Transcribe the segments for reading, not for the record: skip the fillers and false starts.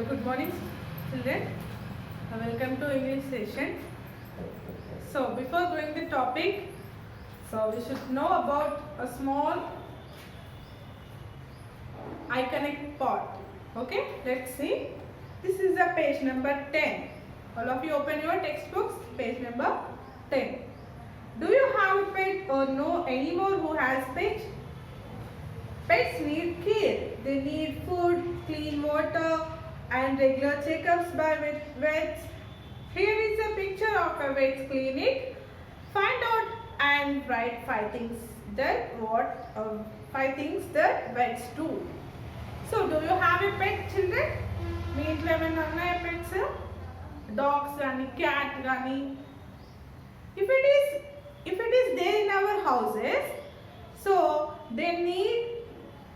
Good morning, children. Welcome to English session. So, before going the topic, we should know about a small iconic part. Okay, let's see. This is the page number 10. All of you open your textbooks, page number 10. Do you have a pet or know anyone who has pet? Pets need care. They need food, clean water, and regular checkups by vets. Here is a picture of a vet's clinic. Find out and write five things that vets do. So, do you have a pet, children? మీ ఇంట్లో ఏమైనా ఉన్నాయా pets? Dogs కానీ cat కానీ if it is there in our houses, so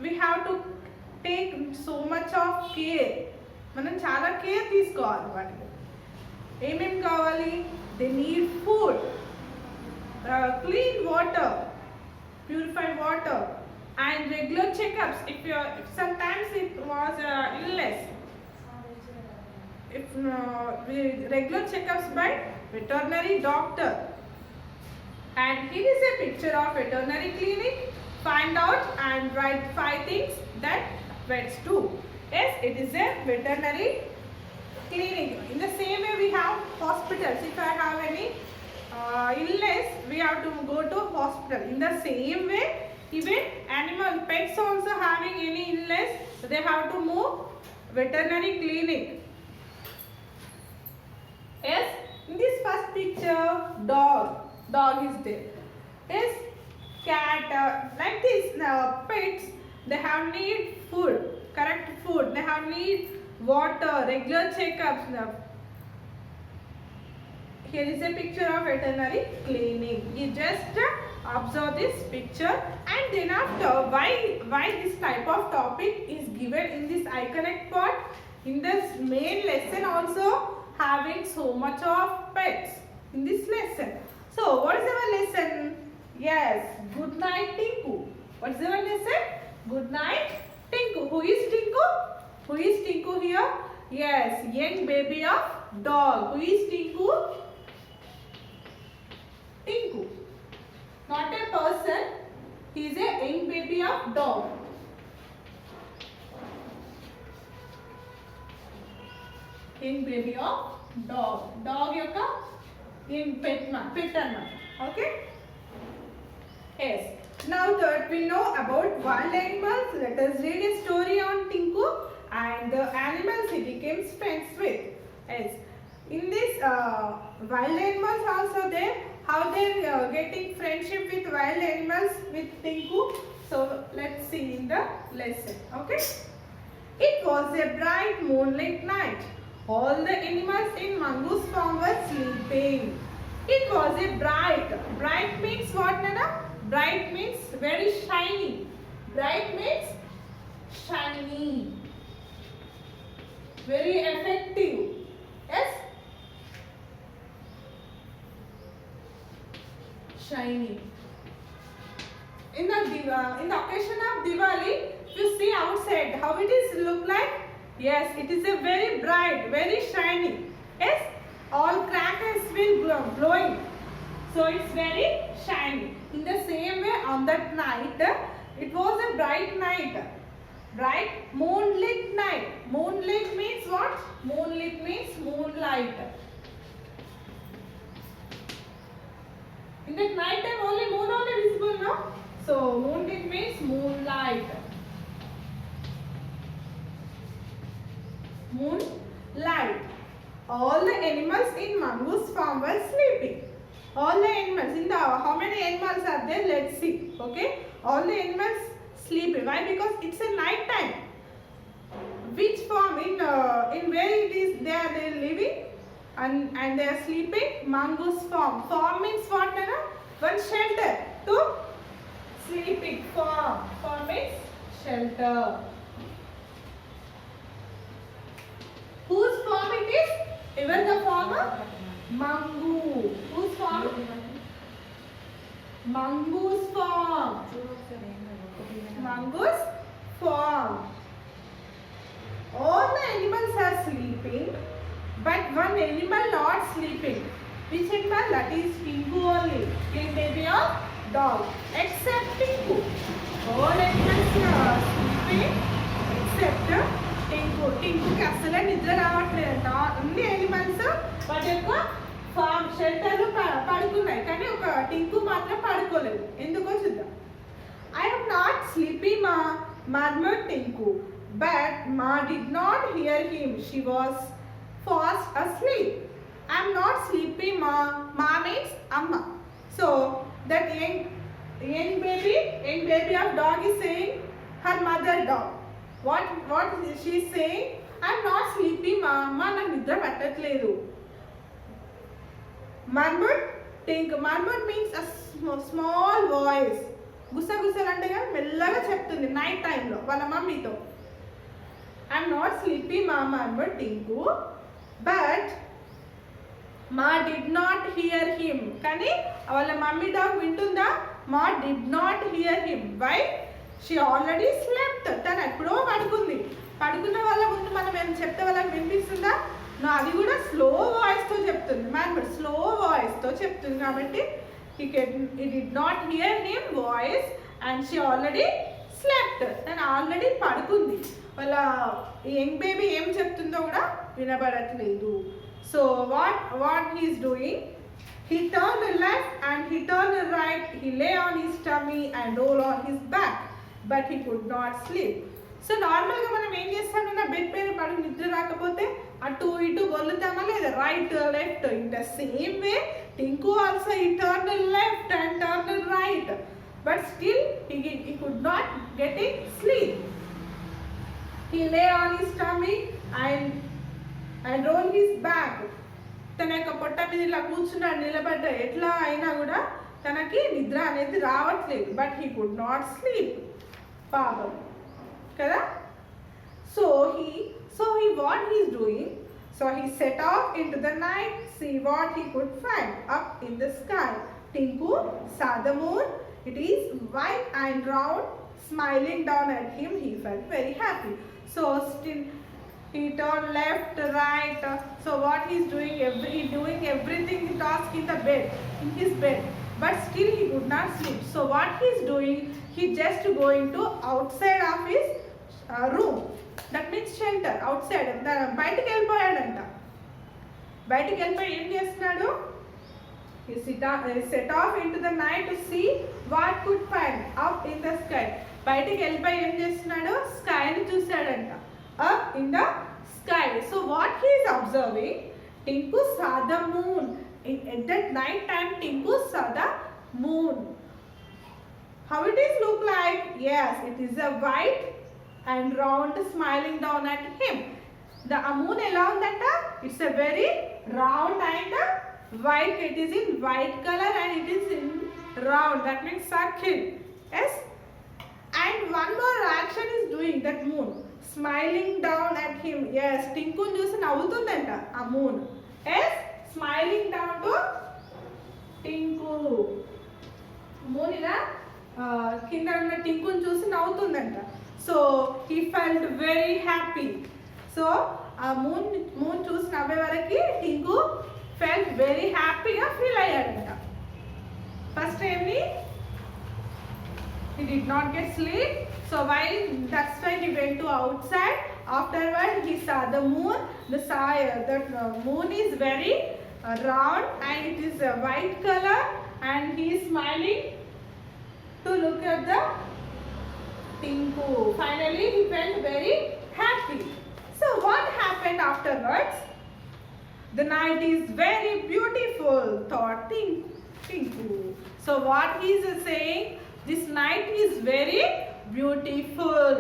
we have to take so much of care. మనం చాలా care తీసుకోవాలి వాటికి. ఏమేమి కావాలి? They need food, clean water, purified water, and regular checkups. If sometimes it was illness, regular checkups by veterinary doctor. And here is a picture of veterinary clinic. Find out and write 5 things that vets do. Yes, it is a veterinary clinic. In the same way we have hospitals. If I have any illness, we have to go to hospital. In the same way, even pets also having any illness, they have to move veterinary clinic. Yes, in this first picture, dog is there. Yes, cat, like this. Pets, they have need food, correct food. They have need water, regular checkups. Here is a picture of veterinary clinic. You just observe this picture, and then after, why this type of topic is given in this iconic part. In this main lesson also having so much of pets in this lesson. So, what is our lesson? Yes, good night Tinku. What is our lesson? Good night Tinku. Who is Tinku? Who is Tinku here? Yes, young baby of dog. Who is Tinku? Tinku. Not a person. He is a young baby of dog. Young baby of dog. Dog యొక్క pet అన్నమాట. Okay? Yes. Now that we know about wild animals, let us read a story on Tinku and the animals he became friends with. Yes. In this wild animals also there, how they getting friendship with wild animals with Tinku. So let's see in the lesson. Okay? It was a bright moonlit night. All the animals in Mongoose farm were sleeping. It was a bright means what, Nana? Bright means very shiny. Bright means shiny. Very effective. Yes? Shiny. In the occasion of Diwali, you see outside how it is look like. Yes, it is a very bright, very shiny. Yes, all crackers will glowing. So it's very shiny. In the same way, on that night, it was a bright night. Bright moonlit night. Moonlit means what? Moonlit means moonlight. In that night time only moon only visible, no? So moonlit means moonlight. Moonlight. All the animals in Mongoose farm were sleeping. All the animals in the how many animals are there? Let's see. Okay, all the animals sleeping. Why? Because it's a night time. Which farm in where it is they are living and they are sleeping? Mongoose farm. Farm means what? Nana? One shelter to sleeping. Farm means shelter. Whose farm it is? Even the farmer? Mangu. Whose farm? Mangu's farm. Mangu's farm. All the animals are one animal not sleeping. Which animal? That is Tinku only. Twin baby of dog. Except Tinku. All animals are sleeping except Tinku. Tinku కి అసలే నిద్ర రావట్లేదు. అన్ని animals వాటి యొక్క form shelter పడుకున్నాయి, కానీ ఒక టింకు మాత్రం పడుకోలేదు. ఎందుకో చూద్దాం. I am not sleepy, ma, murmured Tinku. But Ma did not hear him. She was fast asleep. I am not sleepy, ma. Ma means amma. So that young baby of dog is saying her mother dog. What she is saying? I am not sleepy, ma. Ma na nidra pattatledu. Murmured Tinku. Murmured means a small voice. గుసగుసలు అంటే కానీ మెల్లగా చెప్తుంది night టైంలో వాళ్ళ మమ్మీతో. I'm not sleepy ma murmured Tinku, but ma did not hear him. కానీ వాళ్ళ మమ్మీ డాగ్ వింటుందా? Ma did not hear him. Why? She already slept. తను ఎప్పుడో పడుకుంది. పడుకున్న వాళ్ళ ముందు మనం ఏం చెప్తే వాళ్ళకి వినిపిస్తుందా? నా అది కూడా స్లో వాయిస్తో చెప్తుంది. మర్మర్డ్ స్లో వాయిస్తో చెప్తుంది కాబట్టి he did not hear him voice and she already slept. తను ఆల్రెడీ పడుకుంది. వాళ్ళ యంగ్ బేబీ ఏం చెప్తుందో కూడా వినబడట్లేదు. So what he is doing? He turned left and he turned right. He lay on his tummy and rolled on his back, but he could not sleep. So నార్మల్గా మనం ఏం చేస్తాం? నా బెడ్ పైన పడుకు నిద్ర రాకపోతే అటు ఇటు బొల్లుతామా లేదా? Right left. In the same way Tinku also he turned left and turned right, but still he could not get sleep. He lay on his tummy and rolled his back. తన యొక్క పొట్ట మీద ఇలా కూర్చున్నాడు, నిలబడ్డ. ఎట్లా అయినా కూడా తనకి నిద్ర అనేది రావట్లేదు. But he could not sleep. పాపం కదా. So he what he is doing? So he set off into the night, see what he could find up in the sky. Tinku saw the moon. It is white and round, smiling down at him. He felt very happy. So still he turned left, right. So what he is doing? Doing everything he task in his bed. But still he could not sleep. So what he is doing? He just going to outside of his room. That means shelter. Outside బయటకు వెళ్ళిపోయాడంట. బయటకు వెళ్ళిపోయి ఏం చేస్తున్నాడు? Set off in to the night to see what could find up in the sky. బయటకు వెళ్ళిపోయి ఏం చేస్తున్నాడు? స్కైని చూశాడంట. Up in the sky. So what he is observing? Tinku saw the moon. At that night time Tinku saw the moon. How it is look like? yes, it is a white and round, smiling down at him. The moon ఎలా ఉందంట? It's a very round and white. It is in white color and it is in round. That means circle. Yes. And one more action is doing that moon, smiling down at him. Yes. Tinku చూసి నవ్వుతుందంట ఆ moon. Yes. Smiling down to Tinku. Moon ఇలా కింద ఉన్న టింకుని చూసి నవ్వుతుందంట. So he felt very happy. So moon చూసి నవ్వే వరకు Tinku felt very happy గా ఫీల్ అయ్యాడంట. ఫస్ట్ ఏమి? He did not get sleep. So that's why he went to outside. Afterward he saw the moon. The moon is very round and it is a white color and he is smiling to look at the Tinku. Finally he felt very happy. So what happened afterwards? The night is very beautiful, thought Tinku. So what he is saying? This night is very beautiful.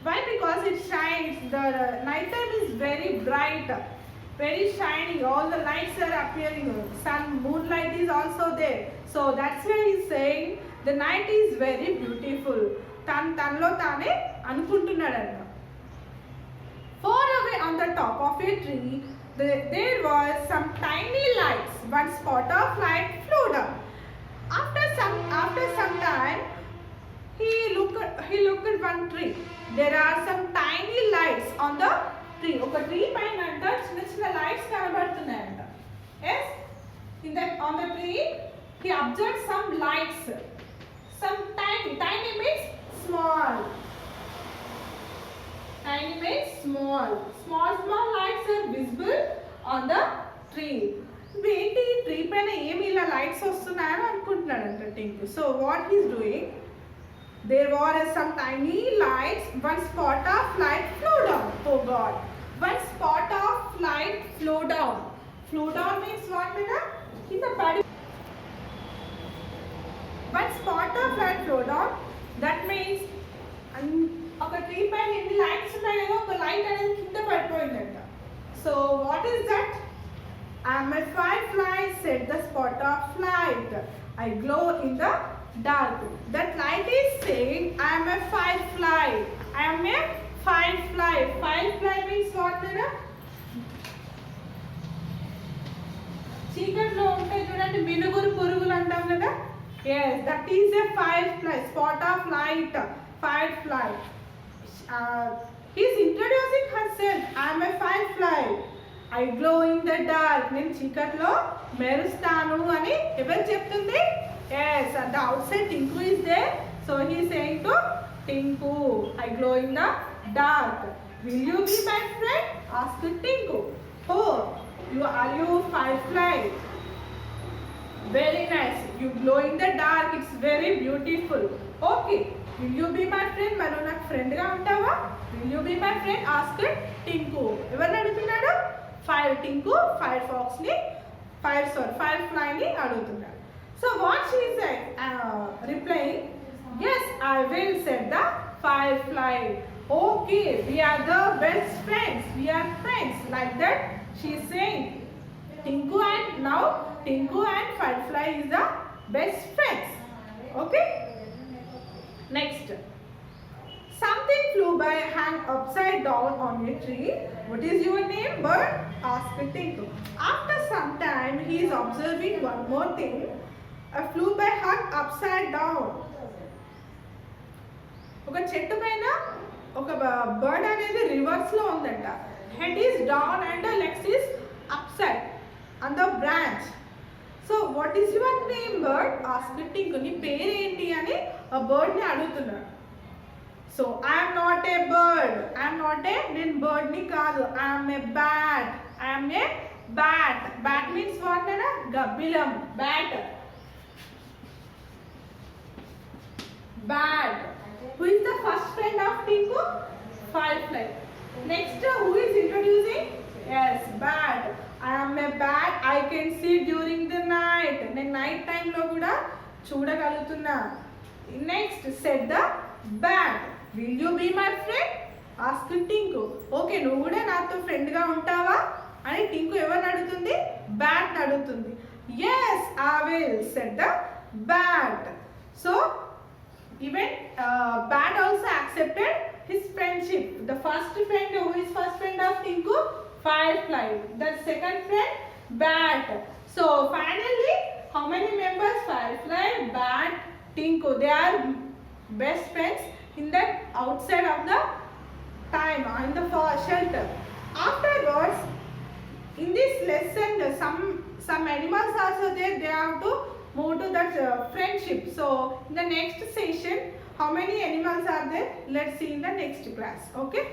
Why? Because it shines. The night time is very bright, very shiny. All the lights are appearing. Sun, moonlight is also there. So that's why he is saying the night is very beautiful. తనలో తానే అనుకుంటున్నాడంట. Far away on the top of a tree, there were some tiny lights. One spot of light flew down. After some time, he looked at one tree. There are some tiny lights on the tree. ఒక tree పైన చిన్న చిన్న lights కనబడుతున్నాయి. on the tree, he observed some lights. Some tiny means small. Tiny means small. Small lights are visible on the tree. ఏంటి tree పైన ఏమి ఇలా lights వస్తున్నాయని అనుకుంటున్నాడంట Tinku. So what he's doing, there were some tiny lights, one spot of light flew down. Oh God, one spot of light flew down. Flew down means what meena kinda padi. One spot of light flew down, that means ఒక tree పైన ఎన్ని lights ఉన్నాయి కదా, ఒక light అనేది కింద పడిపోయిందంట. So what is that? I am a firefly, said the spot of light. I glow in the dark. That light is saying, I am a firefly. I am a firefly. Firefly means what? చీకట్లో ఉంటాయి చూడండి మినుగురు పురుగులు అంటాం కదా. Yes, that is a firefly. Spot of light. Firefly. He is introducing herself. I am a firefly. I glow in the dark. నేను చీకట్లో మెరుస్తాను అని ఎవరు చెప్తుంది? Yes, at the outside Tinku is there. So he is saying to Tinku, I glow in the dark. Will you be my friend? Asked Tinku. Oh, are you firefly? Very nice. You glow in the dark. It's very beautiful. Okay. Will you be my friend? మరి నాకు friend గా ఉంటావా? Will you be my friend? Asked Tinku. ఎవరిని అడుగుతున్నాడు? Tinku firefly ని అడుగుతున్నాడు. So what she said, replying, yes, I will, said the firefly. Okay, we are the best friends. We are friends. Like that, she is saying. Tinku and firefly is the best friends. Okay. Next. Something flew by, hung upside down on a tree. What is your name, bird? Asked Tinku. After some time, he is observing one more thing. A flew by, hung upside down. ఒక చెట్టు పైన ఒక bird అనేది reverse లో ఉందంట. Head is down and legs is upside on the branch. So what is your name, bird? Asked Tinku. నీ పేరు ఏంటి అని ఆ బర్డ్ ని అడుగుతున్నాడు. So I am not a bird. I am not a నేను bird ని కాదు. I am a bat. I am a bat. Bat means what nana? Gabbilam. Bat. Bat. Who is the first friend of Tinku? Firefly. Next, who is introducing? Yes, bat. I am a bat. I can see during the night. నేను night time లో కూడా చూడగలుగుతున్నా. Next, said the bat. Will you be my friend? Asked Tinku. Okay, నువ్వు కూడా నాతో friend గా ఉంటావా అని టింకు ఎవరిని అడుగుతుంది? బ్యాట్ ని అడుగుతుంది. Yes, I will, said the bat. So even bat also accepted his friendship. The first friend, who is first friend of Tinku? Firefly. The second friend, bat. So finally, how many members? Firefly, bat, Tinku. They are best friends in the outside of the time, in the shelter. Afterwards, in this lesson, some animals also there. They have to move to that friendship. So in the next session, how many animals are there? Let's see in the next class. Okay.